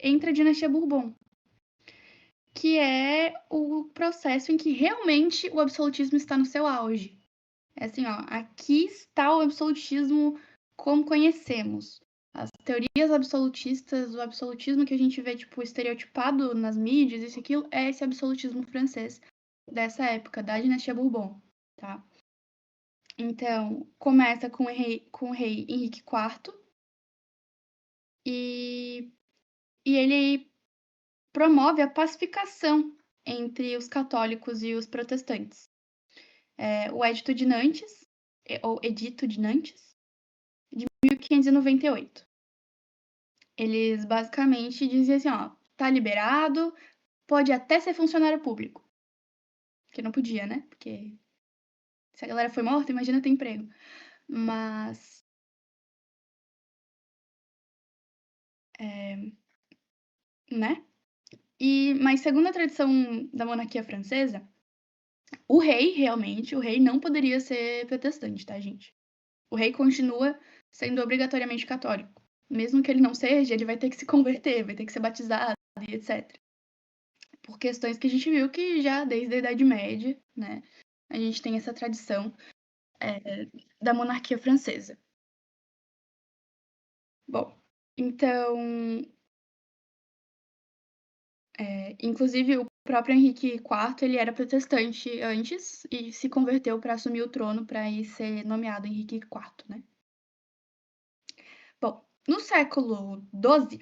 entra a dinastia Bourbon, que é o processo em que realmente o absolutismo está no seu auge. É assim, ó, aqui está o absolutismo como conhecemos. As teorias absolutistas, o absolutismo que a gente vê, tipo, estereotipado nas mídias, isso e aquilo, é esse absolutismo francês dessa época, da dinastia Bourbon, tá? Então, começa com o rei Henrique IV, e ele promove a pacificação entre os católicos e os protestantes. O Edito de Nantes, ou Edito de Nantes, de 1598. Eles basicamente diziam assim, ó, tá liberado, pode até ser funcionário público. Que não podia, né? Porque se a galera foi morta, imagina ter emprego. Mas, né? Mas segundo a tradição da monarquia francesa, o rei não poderia ser protestante, tá, gente? O rei continua sendo obrigatoriamente católico. Mesmo que ele não seja, ele vai ter que se converter, vai ter que ser batizado e etc. Por questões que a gente viu que já desde a Idade Média, né, a gente tem essa tradição da monarquia francesa. Bom, então, inclusive o próprio Henrique IV, ele era protestante antes e se converteu para assumir o trono para ir ser nomeado Henrique IV, né? Bom, no século XII,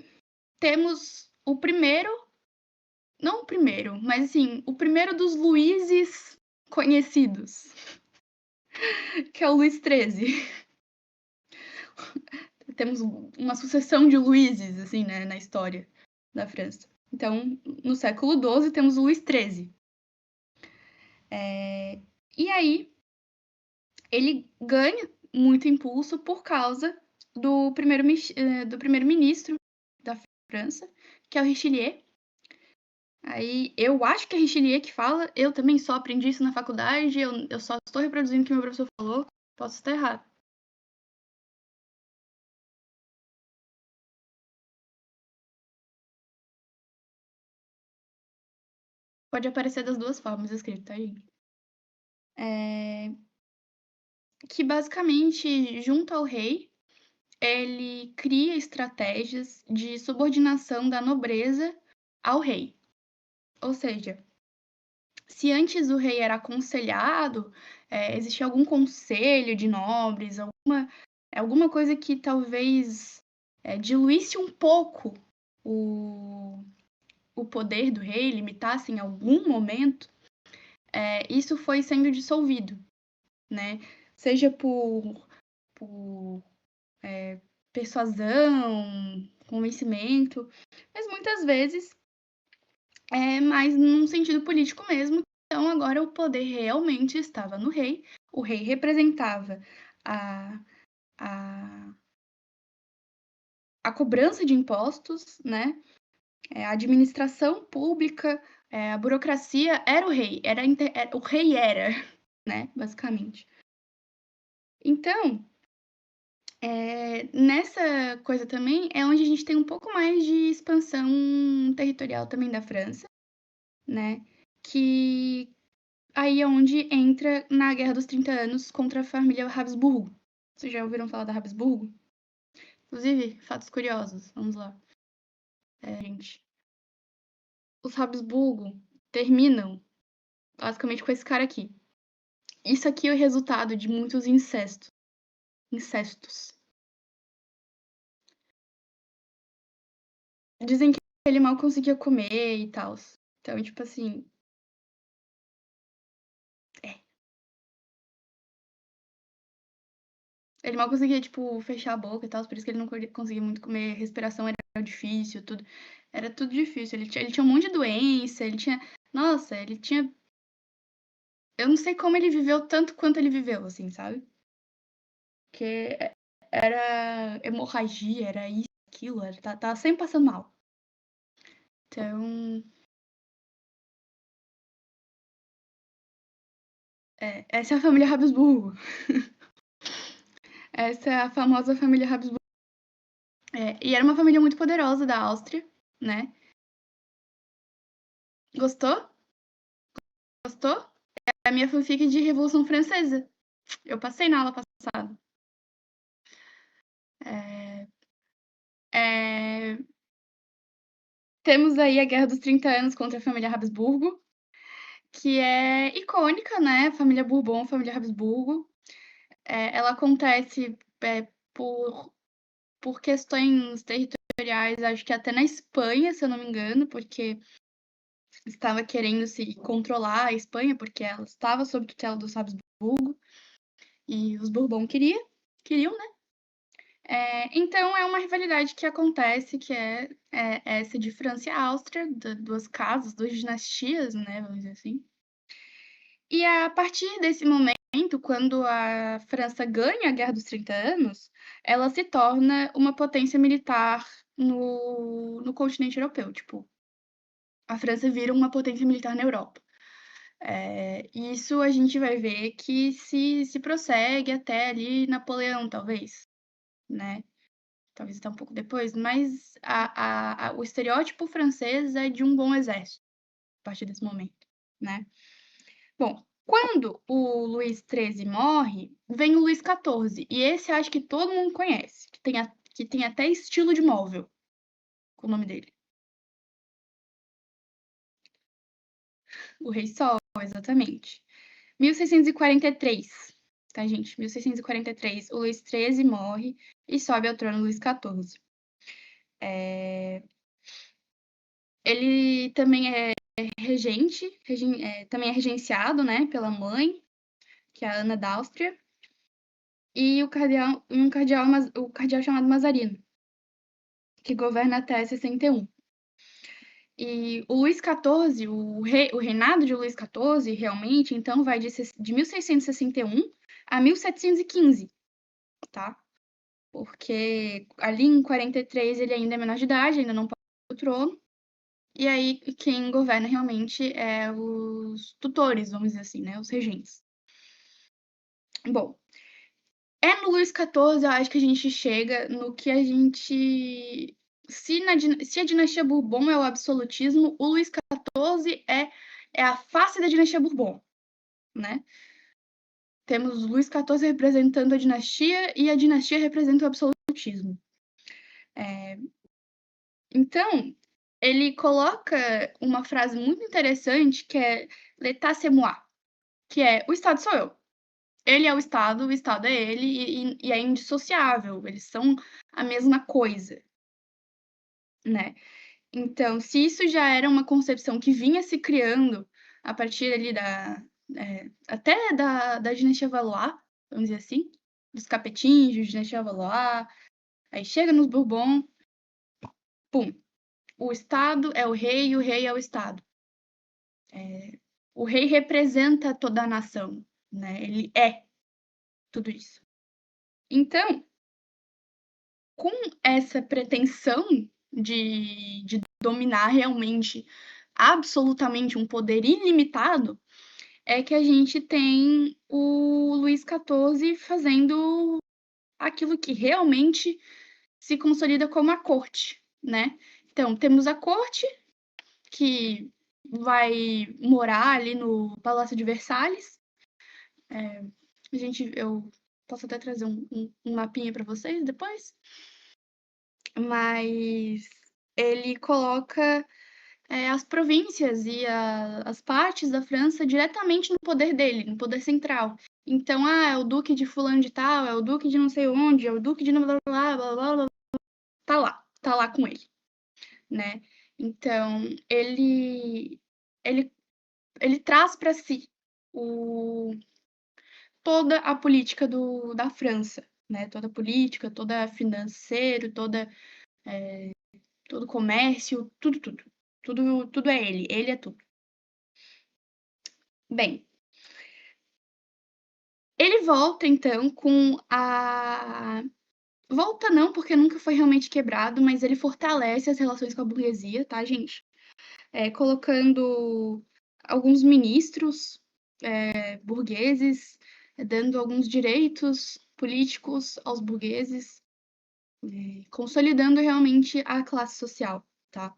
temos o primeiro, não o primeiro, mas assim, o primeiro dos Luíses conhecidos, que é o Luís XIII. Temos uma sucessão de Luíses, assim, né, na história da França. Então, no século XII, temos o Luís XIII. E aí, ele ganha muito impulso por causa do primeiro-ministro da França, que é o Richelieu. Aí, eu acho que é Richelieu que fala, eu também só aprendi isso na faculdade, eu só estou reproduzindo o que meu professor falou, posso estar errado. Pode aparecer das duas formas escrito, tá, gente? Que basicamente, junto ao rei, ele cria estratégias de subordinação da nobreza ao rei. Ou seja, se antes o rei era aconselhado, existia algum conselho de nobres, alguma coisa que talvez diluísse um pouco o poder do rei, limitasse em algum momento, isso foi sendo dissolvido, né? Seja por persuasão, convencimento, mas muitas vezes mais num sentido político mesmo. Então, agora o poder realmente estava no rei. O rei representava a, a, a cobrança de impostos, né? A administração pública, a burocracia era o rei, o rei era, né? Basicamente. Então, nessa coisa também é onde a gente tem um pouco mais de expansão territorial também da França, né? Que aí é onde entra na Guerra dos 30 Anos contra a família Habsburgo. Vocês já ouviram falar da Habsburgo? Inclusive, fatos curiosos, vamos lá. Gente, os Habsburgo terminam basicamente com esse cara aqui. Isso aqui é o resultado de muitos incestos. Dizem que ele mal conseguia comer e tal. Então, tipo assim, é. Ele mal conseguia, tipo, fechar a boca e tal, por isso que ele não conseguia muito comer, respiração era difícil, tudo. Era tudo difícil. Ele tinha um monte de doença, ele tinha. Nossa, ele tinha. Eu não sei como ele viveu tanto quanto ele viveu, assim, sabe? Porque era hemorragia, era isso, aquilo, tava sempre passando mal. Então, essa é a família Habsburgo. Essa é a famosa família Habsburgo. E era uma família muito poderosa da Áustria, né? Gostou? Gostou? É a minha fanfic de Revolução Francesa. Eu passei na aula passada. É, Temos aí a Guerra dos 30 Anos contra a família Habsburgo, que é icônica, né? Família Bourbon, família Habsburgo. Ela acontece por questões territoriais, acho que até na Espanha, se eu não me engano, porque estava querendo se controlar a Espanha, porque ela estava sob tutela dos Habsburgo, e os Bourbon queriam, né? Então é uma rivalidade que acontece, que é essa de França e Áustria, duas casas, duas dinastias, né, vamos dizer assim. E a partir desse momento, quando a França ganha a Guerra dos 30 Anos, ela se torna uma potência militar no continente europeu. Tipo, a França vira uma potência militar na Europa. Isso a gente vai ver que se prossegue até ali Napoleão, talvez, né? Talvez até um pouco depois, mas o estereótipo francês é de um bom exército, a partir desse momento, né? Bom, quando o Luís XIII morre, vem o Luís XIV, e esse acho que todo mundo conhece, que tem até estilo de móvel com o nome dele. O Rei Sol, exatamente. 1643, tá, gente? 1643, o Luís XIII morre e sobe ao trono Luís XIV. Ele também é regente, também é regenciado, né, pela mãe, que é a Ana d'Áustria, e o cardeal chamado Mazarino, que governa até 61. E o Luís XIV, o reinado de Luís XIV, realmente, então, vai de 1661 a 1715, tá? Porque ali em 43 ele ainda é menor de idade, ainda não pode ir pro trono. E aí quem governa realmente é os tutores, vamos dizer assim, né? Os regentes. Bom, no Luís XIV, eu acho que a gente chega no que a gente. Se a dinastia Bourbon é o absolutismo, o Luís XIV é a face da dinastia Bourbon, né? Temos o Luís XIV representando a dinastia e a dinastia representa o absolutismo. Então, ele coloca uma frase muito interessante que é l'état c'est moi, que é o Estado sou eu. Ele é o Estado é ele e é indissociável, eles são a mesma coisa, né. Então, se isso já era uma concepção que vinha se criando a partir ali até da dinastia Valois, vamos dizer assim, dos Capetinhos, dinastia Valois, aí chega nos Bourbon, pum, o Estado é o rei e o rei é o Estado. O rei representa toda a nação, né, ele é tudo isso. Então, com essa pretensão de dominar realmente, absolutamente, um poder ilimitado, é que a gente tem o Luís XIV fazendo aquilo que realmente se consolida como a corte, né. Então, temos a corte, que vai morar ali no Palácio de Versalhes. Eu posso até trazer um mapinha para vocês depois, mas ele coloca as províncias e as partes da França diretamente no poder dele, no poder central. Então, é o duque de fulano de tal, é o duque de não sei onde, é o duque de blá blá blá blá blá, tá lá com ele, né? Então, ele, ele traz para si o, toda a política da França, né? Toda a política, toda financeiro, todo comércio, tudo. Tudo é ele é tudo. Bem, ele volta então com a. Volta não, porque nunca foi realmente quebrado, mas ele fortalece as relações com a burguesia, tá, gente? Colocando alguns ministros burgueses, dando alguns direitos políticos aos burgueses, consolidando realmente a classe social, tá?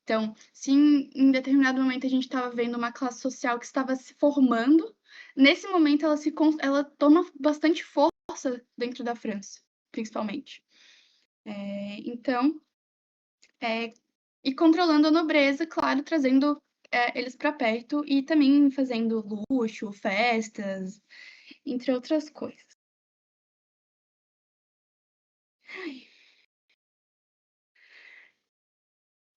Então, se em determinado momento a gente estava vendo uma classe social que estava se formando, nesse momento ela toma bastante força dentro da França, principalmente. Então, e controlando a nobreza, claro, trazendo eles para perto e também fazendo luxo, festas, entre outras coisas.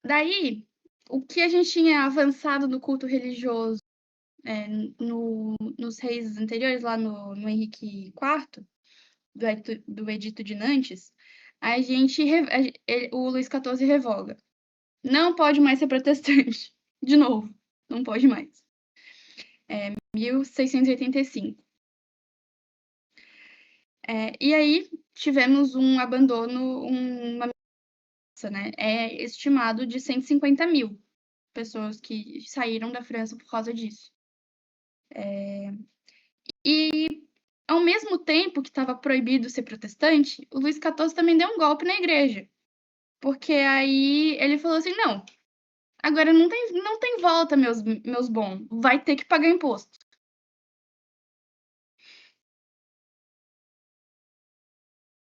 Daí, o que a gente tinha avançado no culto religioso nos reis anteriores, lá no Henrique IV, do Edito de Nantes, o Luís XIV revoga. Não pode mais ser protestante. De novo, não pode mais. 1685. E aí tivemos um abandono, uma mudança, né? É estimado de 150 mil pessoas que saíram da França por causa disso. E ao mesmo tempo que estava proibido ser protestante, o Luís XIV também deu um golpe na igreja. Porque aí ele falou assim: não, agora não tem volta, meus bons, vai ter que pagar imposto.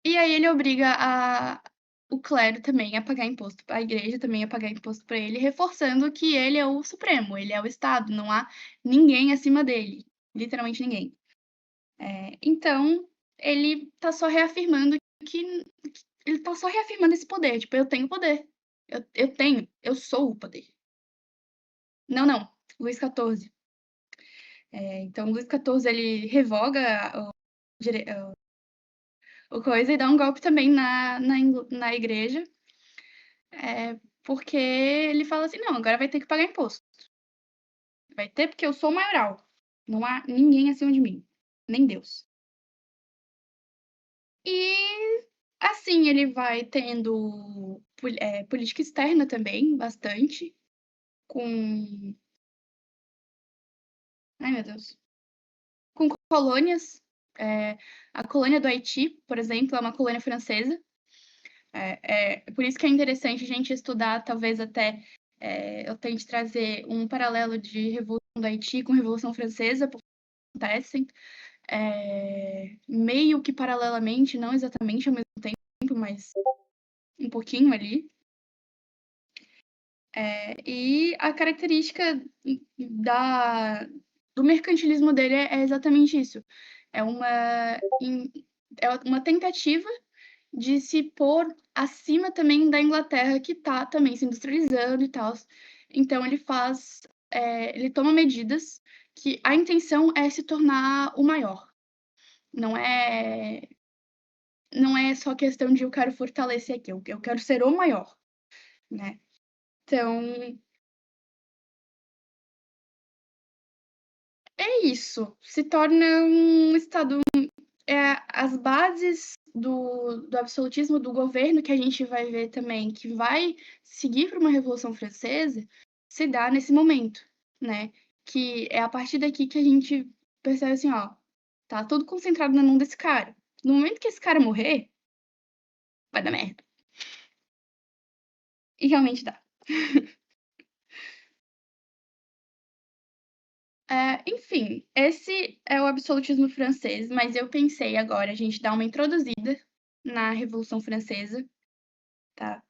E aí ele obriga o clero também a pagar imposto, a igreja também a pagar imposto para ele, reforçando que ele é o supremo, ele é o Estado, não há ninguém acima dele, literalmente ninguém. Então, ele tá só reafirmando que ele tá só reafirmando esse poder, tipo, eu tenho poder. Eu sou o poder. Não, não, Luís XIV. Então, Luís XIV, ele revoga o coisa e dá um golpe também na igreja, porque ele fala assim, não, agora vai ter que pagar imposto. Vai ter porque eu sou o maioral. Não há ninguém acima de mim, nem Deus. E assim ele vai tendo política externa também, bastante, com. Ai, meu Deus. Com colônias. A colônia do Haiti, por exemplo, é uma colônia francesa. Por isso que é interessante a gente estudar, talvez até eu tente trazer um paralelo de Revolução do Haiti com Revolução Francesa, porque acontecem meio que paralelamente, não exatamente ao mesmo tempo, mas um pouquinho ali. E a característica do mercantilismo dele é exatamente isso. É uma tentativa de se pôr acima também da Inglaterra, que está também se industrializando e tal. Então ele toma medidas que a intenção é se tornar o maior. Não é, não é só questão de eu quero fortalecer aqui, eu quero ser o maior, né? Então, é isso. Se torna um Estado. As bases do absolutismo do governo, que a gente vai ver também, que vai seguir para uma Revolução Francesa, se dá nesse momento, né? Que é a partir daqui que a gente percebe assim, ó, tá tudo concentrado na mão desse cara. No momento que esse cara morrer, vai dar merda. E realmente dá. Enfim, esse é o absolutismo francês, mas eu pensei agora a gente dar uma introduzida na Revolução Francesa, tá?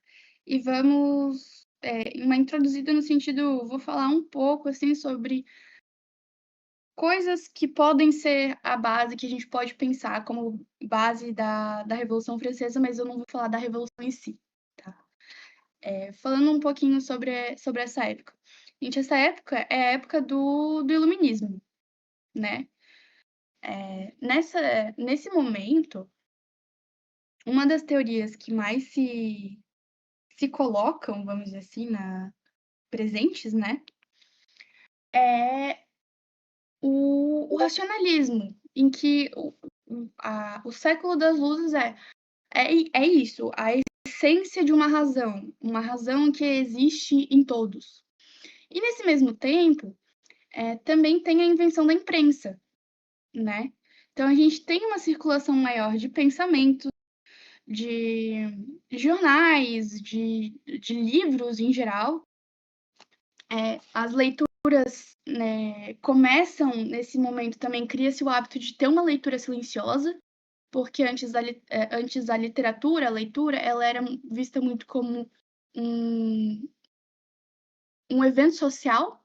E vamos uma introduzida no sentido, vou falar um pouco assim sobre coisas que podem ser a base que a gente pode pensar como base da Revolução Francesa, mas eu não vou falar da Revolução em si, tá? Falando um pouquinho sobre essa época. Gente, essa época é a época do Iluminismo, né? Nesse momento, uma das teorias que mais se colocam, vamos dizer assim, presentes, né? É o racionalismo, em que o século das luzes é isso, a essência de uma razão que existe em todos. E nesse mesmo tempo, também tem a invenção da imprensa, né? Então a gente tem uma circulação maior de pensamento, de jornais, de livros em geral. As leituras, né, começam nesse momento também, cria-se o hábito de ter uma leitura silenciosa, porque antes a literatura, a leitura, ela era vista muito como um, um evento social,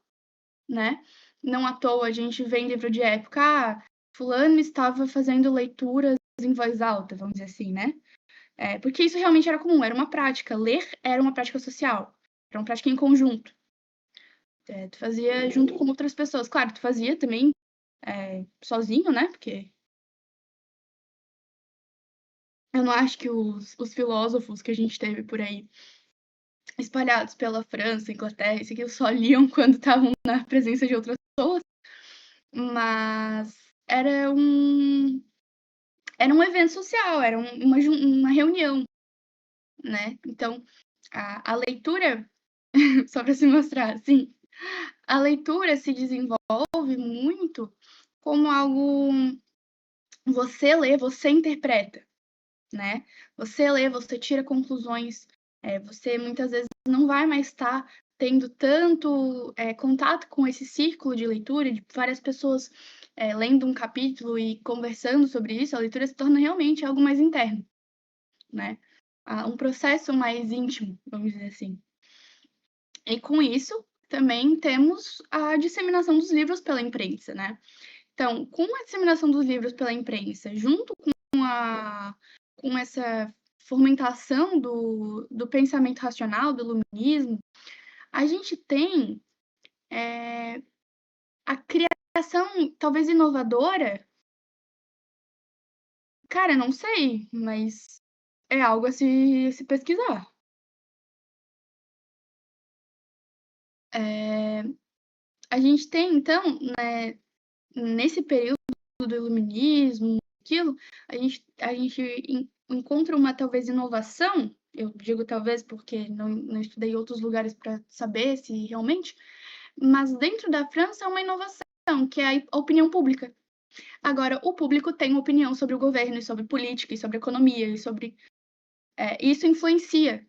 né? Não à toa a gente vê em livro de época, fulano estava fazendo leituras em voz alta, vamos dizer assim, né? Porque isso realmente era comum, era uma prática. Ler era uma prática social, era uma prática em conjunto. Tu fazia junto com outras pessoas. Claro, tu fazia também sozinho, né? Porque eu não acho que os filósofos que a gente teve por aí, espalhados pela França, Inglaterra, isso aqui, só liam quando estavam na presença de outras pessoas, mas era um, era um evento social, era uma reunião, né? Então, a leitura, só para se mostrar, assim, a leitura se desenvolve muito como algo. Você lê, você interpreta, né? Você lê, você tira conclusões, você muitas vezes não vai mais estar tendo tanto contato com esse círculo de leitura, de várias pessoas lendo um capítulo e conversando sobre isso, a leitura se torna realmente algo mais interno, né? Um processo mais íntimo, vamos dizer assim. E com isso, também temos a disseminação dos livros pela imprensa, né? Então, com a disseminação dos livros pela imprensa, junto com essa fomentação do pensamento racional, do iluminismo, a gente tem a criação, talvez inovadora, cara, não sei, mas é algo a se pesquisar. A gente tem, então, né, nesse período do iluminismo, aquilo, a gente encontra uma talvez inovação, eu digo talvez porque não estudei outros lugares para saber se realmente, mas dentro da França é uma inovação, que é a opinião pública. Agora, o público tem opinião sobre o governo, e sobre política, e sobre economia, e sobre. Isso influencia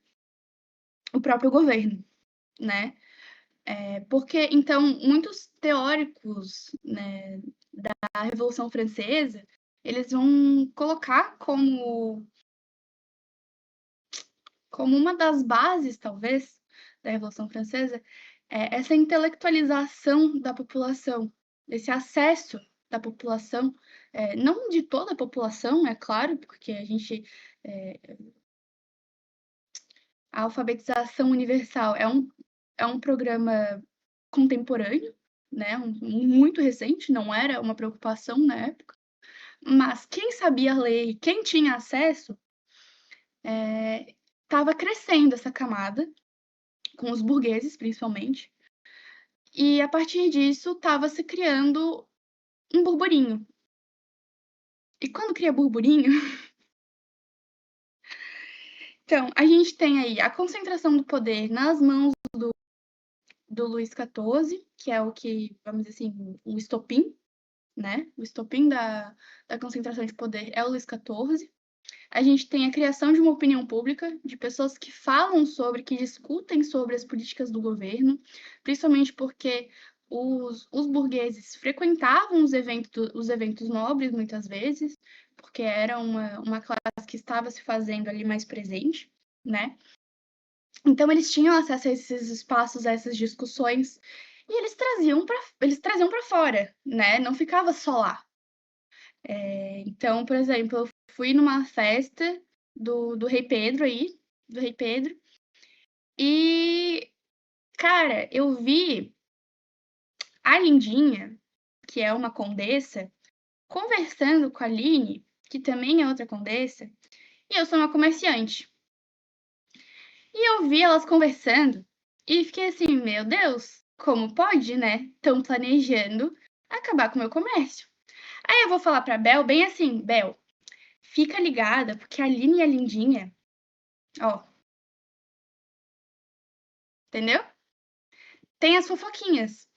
o próprio governo, né? Porque, então, muitos teóricos, né, da Revolução Francesa, eles vão colocar como uma das bases, talvez, da Revolução Francesa, essa intelectualização da população, esse acesso da população, não de toda a população, é claro, porque a alfabetização universal é um programa contemporâneo, né, muito recente, não era uma preocupação na época, mas quem sabia ler e quem tinha acesso estava crescendo essa camada, com os burgueses principalmente, e a partir disso estava se criando um burburinho. E quando cria burburinho, então a gente tem aí a concentração do poder nas mãos do Luís XIV, que é o que, vamos dizer assim, o estopim, né? O estopim da concentração de poder é o Luís XIV. A gente tem a criação de uma opinião pública, de pessoas que falam sobre, que discutem sobre as políticas do governo, principalmente porque os burgueses frequentavam os eventos nobres, muitas vezes, porque era uma classe que estava se fazendo ali mais presente, né? Então, eles tinham acesso a esses espaços, a essas discussões, e eles traziam para fora, né? Não ficava só lá. Então, por exemplo, eu fui numa festa do Rei Pedro aí, do Rei Pedro, e, cara, eu vi a Lindinha, que é uma condessa, conversando com a Aline, que também é outra condessa, e eu sou uma comerciante. E eu vi elas conversando e fiquei assim, meu Deus, como pode, né? Estão planejando acabar com o meu comércio. Aí eu vou falar pra Bel bem assim, Bel, fica ligada, porque a Aline e a Lindinha, ó, entendeu? Tem as fofoquinhas.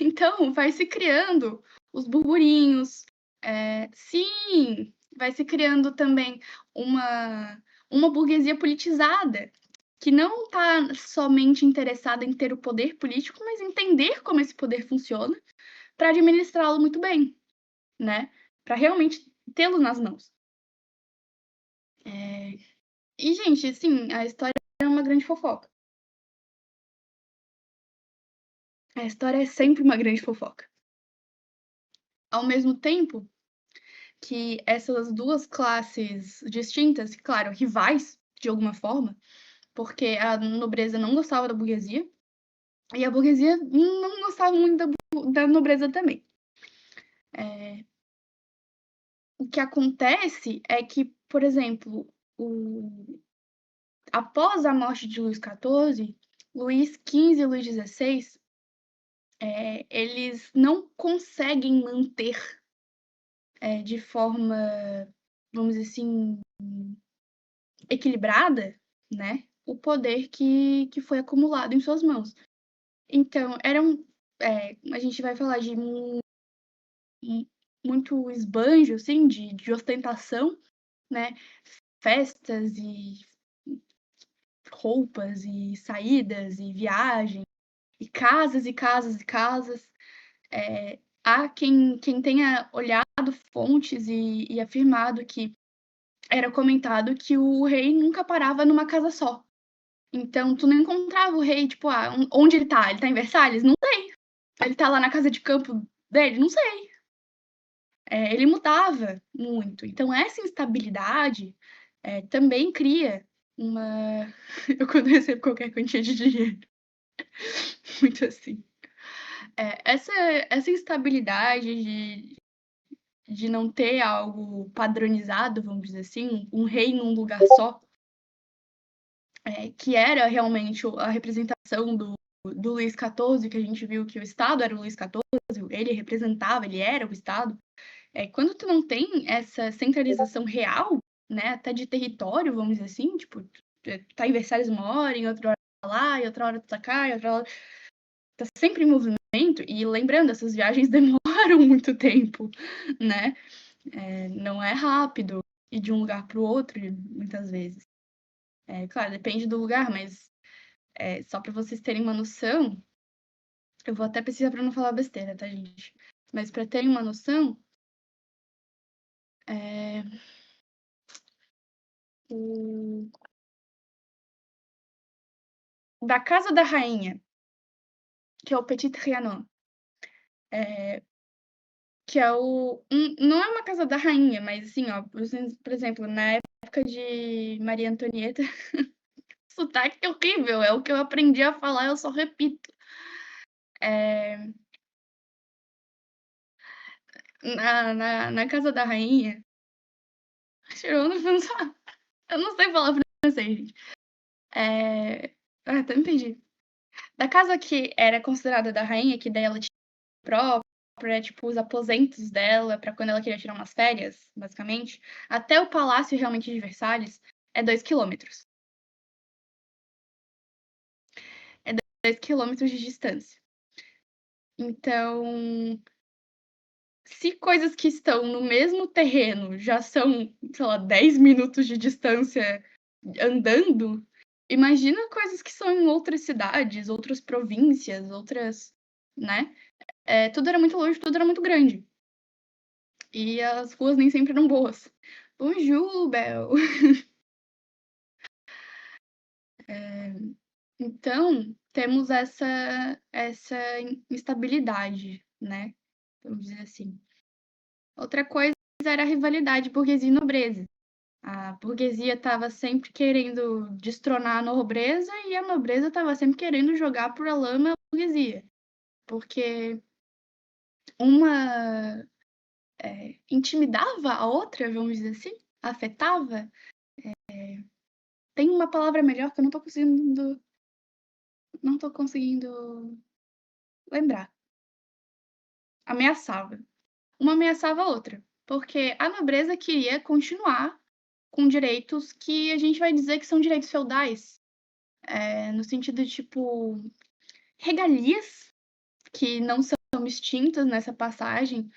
Então, vai se criando os burburinhos. Sim, vai se criando também uma burguesia politizada, que não está somente interessada em ter o poder político, mas entender como esse poder funciona para administrá-lo muito bem, né? Para realmente tê-lo nas mãos. E, gente, sim, a história é uma grande fofoca. A história é sempre uma grande fofoca. Ao mesmo tempo que essas duas classes distintas, claro, rivais de alguma forma, porque a nobreza não gostava da burguesia e a burguesia não gostava muito da nobreza também. O que acontece é que, por exemplo, após a morte de Luís XIV, Luís XV e Luís XVI, eles não conseguem manter de forma, vamos dizer assim, equilibrada, né, o poder que foi acumulado em suas mãos. Então, a gente vai falar de muito esbanjo, assim, de ostentação, né, festas e roupas e saídas e viagem, e casas e casas e casas. Há quem tenha olhado fontes e afirmado que era comentado que o rei nunca parava numa casa só. Então, tu não encontrava o rei, tipo, onde ele tá? Ele tá em Versalhes? Não sei. Ele tá lá na casa de campo dele? Não sei. Ele mudava muito. Então, essa instabilidade também cria uma. Eu, quando recebo qualquer quantia de dinheiro, muito assim. Essa instabilidade de não ter algo padronizado, vamos dizer assim, um rei num lugar só, que era realmente a representação do Luís XIV, que a gente viu que o Estado era o Luís XIV, ele representava, ele era o Estado. Quando tu não tem essa centralização real, né, até de território, vamos dizer assim, tipo, tá em Versalhes uma hora, em outra hora tá lá, e outra hora tu tá cá, e outra hora tá sempre em movimento, e lembrando, essas viagens demoram muito tempo, né? Não é rápido ir de um lugar para o outro, muitas vezes. Claro, depende do lugar, mas só para vocês terem uma noção, eu vou até pesquisar para não falar besteira, tá, gente? Mas para terem uma noção, da Casa da Rainha, que é o Petit Trianon, que é não é uma casa da rainha, mas assim, ó, por exemplo, na época de Maria Antonieta, sotaque é horrível, é o que eu aprendi a falar, eu só repito. Na Casa da Rainha, eu não sei falar francês, gente. Até me perdi. Da casa que era considerada da rainha, que daí ela tinha própria, tipo, os aposentos dela, pra quando ela queria tirar umas férias, basicamente, até o palácio realmente de Versalhes, é 2 quilômetros. 2 quilômetros de distância. Então, se coisas que estão no mesmo terreno já são, sei lá, 10 minutos de distância andando, imagina coisas que são em outras cidades, outras províncias, outras, né? Tudo era muito longe, tudo era muito grande. E as ruas nem sempre eram boas. Bonjour, Bel! Então, temos essa instabilidade, né? Vamos dizer assim. Outra coisa era a rivalidade burguesia e nobreza. A burguesia estava sempre querendo destronar a nobreza e a nobreza estava sempre querendo jogar por a lama a burguesia. Porque uma intimidava a outra, vamos dizer assim, afetava. Tem uma palavra melhor que eu não tô conseguindo lembrar. Ameaçava. Uma ameaçava a outra. Porque a nobreza queria continuar com direitos que a gente vai dizer que são direitos feudais. No sentido de, tipo, regalias que não são extintas nessa passagem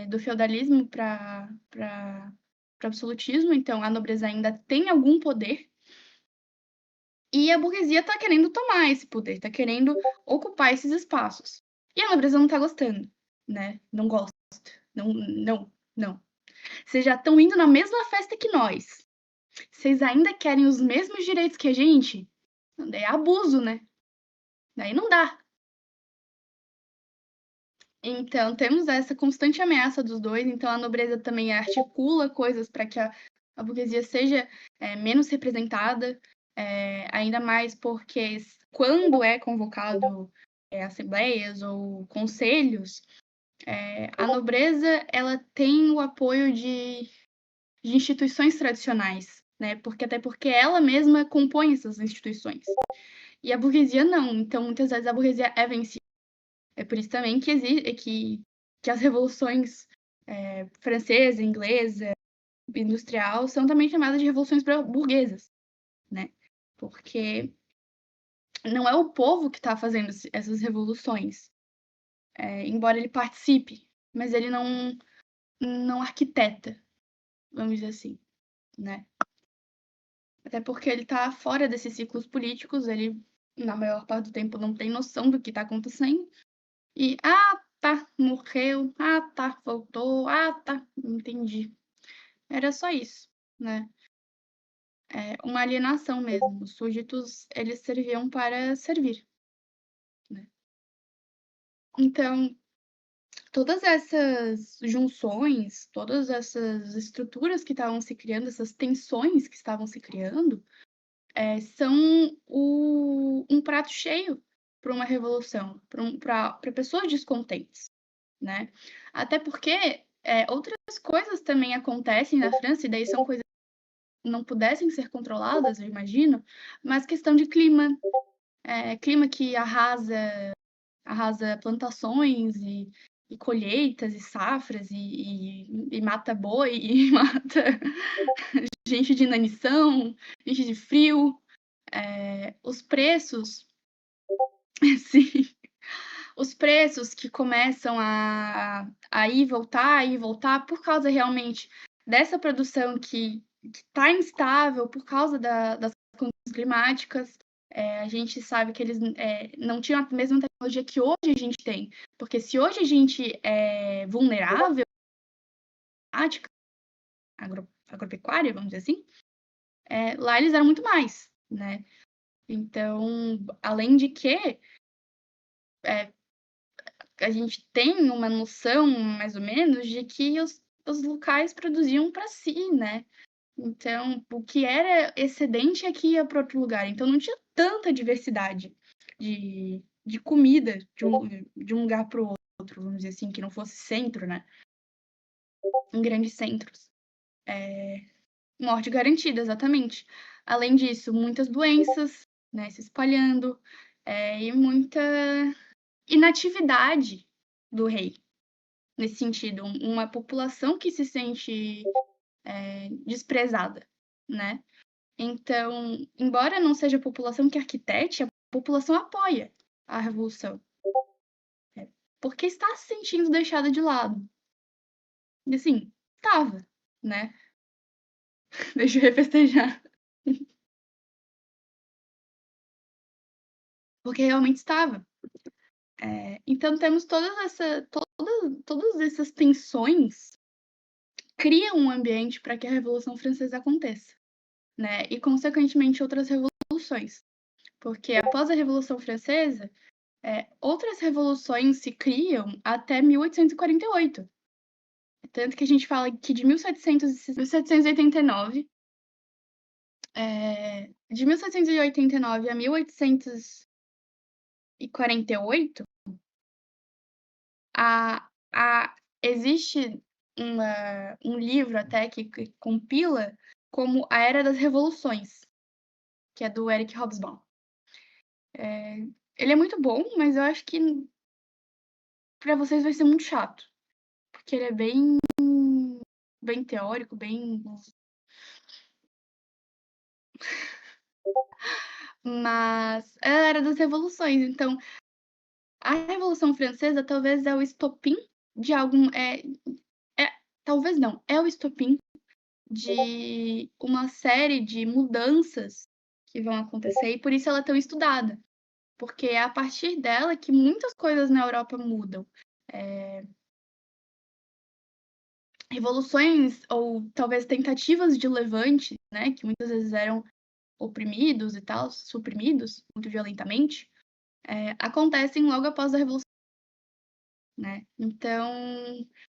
do feudalismo para o absolutismo, então a nobreza ainda tem algum poder, e a burguesia está querendo tomar esse poder, está querendo ocupar esses espaços. E a nobreza não está gostando, né? Não gosta. Não, não, não. Vocês já estão indo na mesma festa que nós. Vocês ainda querem os mesmos direitos que a gente? É abuso, né? Daí não dá. Então, temos essa constante ameaça dos dois. Então, a nobreza também articula coisas para que a burguesia seja menos representada, ainda mais porque quando é convocado assembleias ou conselhos, a nobreza ela tem o apoio de instituições tradicionais, né? Até porque ela mesma compõe essas instituições. E a burguesia não. Então, muitas vezes a burguesia é vencida. É por isso também que as revoluções francesa, inglesa, industrial são também chamadas de revoluções burguesas, né? Porque não é o povo que está fazendo essas revoluções, embora ele participe, mas ele não arquiteta, vamos dizer assim, né? Até porque ele está fora desses ciclos políticos, ele, na maior parte do tempo, não tem noção do que está acontecendo. E, tá, morreu, tá, voltou, tá, entendi. Era só isso, né? Uma alienação mesmo. Os súditos, eles serviam para servir, né? Então, todas essas junções, todas essas estruturas que estavam se criando, essas tensões que estavam se criando, são um prato cheio para uma revolução, para pessoas descontentes, né? Até porque outras coisas também acontecem na França, e daí são coisas que não pudessem ser controladas, eu imagino, mas questão de clima, clima que arrasa plantações e colheitas e safras e mata boi e mata gente de inanição, gente de frio. Os preços, sim, os preços que começam a ir e voltar por causa realmente dessa produção que está instável por causa das condições climáticas. A gente sabe que eles não tinham a mesma tecnologia que hoje a gente tem, porque se hoje a gente é vulnerável à agropecuária, vamos dizer assim, lá eles eram muito mais, né? Então, além de que a gente tem uma noção, mais ou menos, de que os locais produziam para si, né? Então, o que era excedente é que ia para outro lugar. Então, não tinha tanta diversidade de comida de um lugar para o outro, vamos dizer assim, que não fosse centro, né? Em grandes centros. Morte garantida, exatamente. Além disso, muitas doenças, né, se espalhando, e muita inatividade do rei, nesse sentido. Uma população que se sente desprezada, né? Então, embora não seja a população que arquitete, a população apoia a revolução. Porque está se sentindo deixada de lado. E assim, estava, né? Deixa eu refestejar. Porque realmente estava. Então, temos todas essas tensões criam um ambiente para que a Revolução Francesa aconteça, né? E, consequentemente, outras revoluções. Porque após a Revolução Francesa, outras revoluções se criam até 1848. Tanto que a gente fala que de 1789, de 1789 a 1848, existe um livro até que compila como a Era das Revoluções, que é do Eric Hobsbawm. Ele é muito bom, mas eu acho que para vocês vai ser muito chato, porque ele é bem teórico, mas é a Era das Revoluções. Então, a Revolução Francesa talvez é o estopim de algum. Talvez não, é o estopim de uma série de mudanças que vão acontecer e por isso ela é tão estudada, porque é a partir dela que muitas coisas na Europa mudam. Revoluções ou talvez tentativas de levante, né, que muitas vezes eram oprimidos e tal, suprimidos muito violentamente, acontecem logo após a Revolução, né. Então,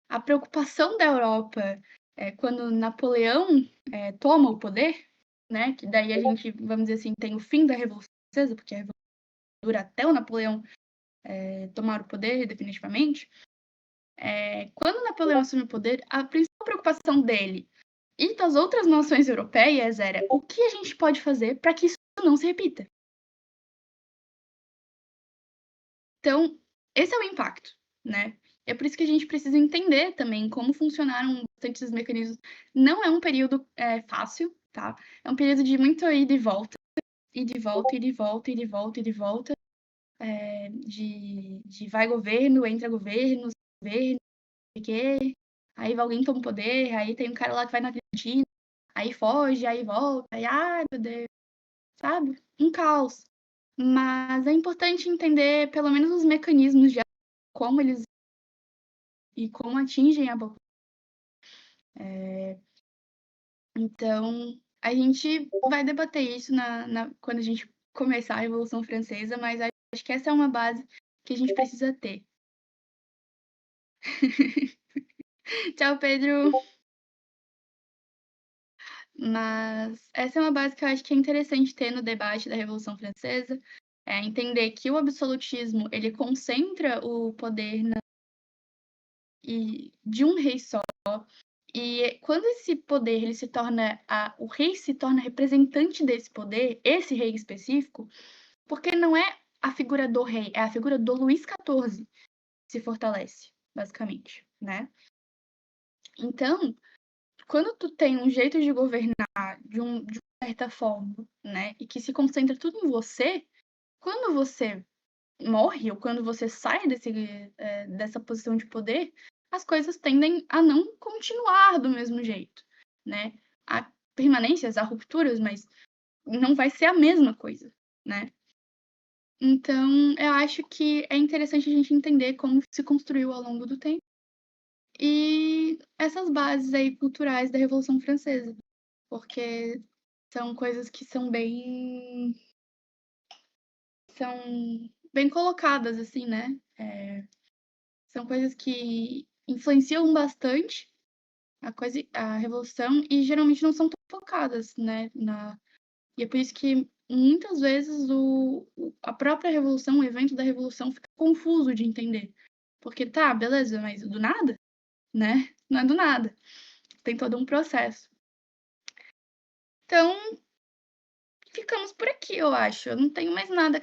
a preocupação da Europa, quando Napoleão, toma o poder, né, que daí a gente, vamos dizer assim, tem o fim da Revolução Francesa, porque a revolução dura até o Napoleão, tomar o poder definitivamente. Quando Napoleão assume o poder, a principal preocupação dele e das outras nações europeias era: o que a gente pode fazer para que isso não se repita? Então, esse é o impacto, né. É por isso que a gente precisa entender também como funcionaram bastante esses mecanismos. Não é um período, fácil, tá, é um período de muito ida e volta, ida e volta, ida e volta, ida e volta, ida e volta, de vai governo, entra governo, sai governo, não sei o quê, aí alguém toma o poder, aí tem um cara lá que vai na Argentina, aí foge, aí volta, aí, ai meu Deus, sabe, um caos. Mas é importante entender pelo menos os mecanismos de como eles e como atingem a população. Então, a gente vai debater isso quando a gente começar a Revolução Francesa, mas acho que essa é uma base que a gente precisa ter. Tchau, Pedro. Mas essa é uma base que eu acho que é interessante ter no debate da Revolução Francesa, é entender que o absolutismo ele concentra o poder de um rei só. E quando esse poder ele se torna o rei se torna representante desse poder, esse rei específico, porque não é a figura do rei, é a figura do Luís XIV que se fortalece, basicamente, né? Então, quando tu tem um jeito de governar de uma certa forma, né, e que se concentra tudo em você, quando você morre ou quando você sai dessa posição de poder, as coisas tendem a não continuar do mesmo jeito, né? Há permanências, há rupturas, mas não vai ser a mesma coisa, né? Então, eu acho que é interessante a gente entender como se construiu ao longo do tempo e essas bases aí culturais da Revolução Francesa, porque são coisas que são bem colocadas, assim, né? São coisas que influenciam bastante a revolução e geralmente não são tão focadas, né, e é por isso que muitas vezes a própria revolução, o evento da revolução fica confuso de entender. Porque tá, beleza, mas do nada, né? Não é do nada. Tem todo um processo. Então, ficamos por aqui, eu acho. Eu não tenho mais nada a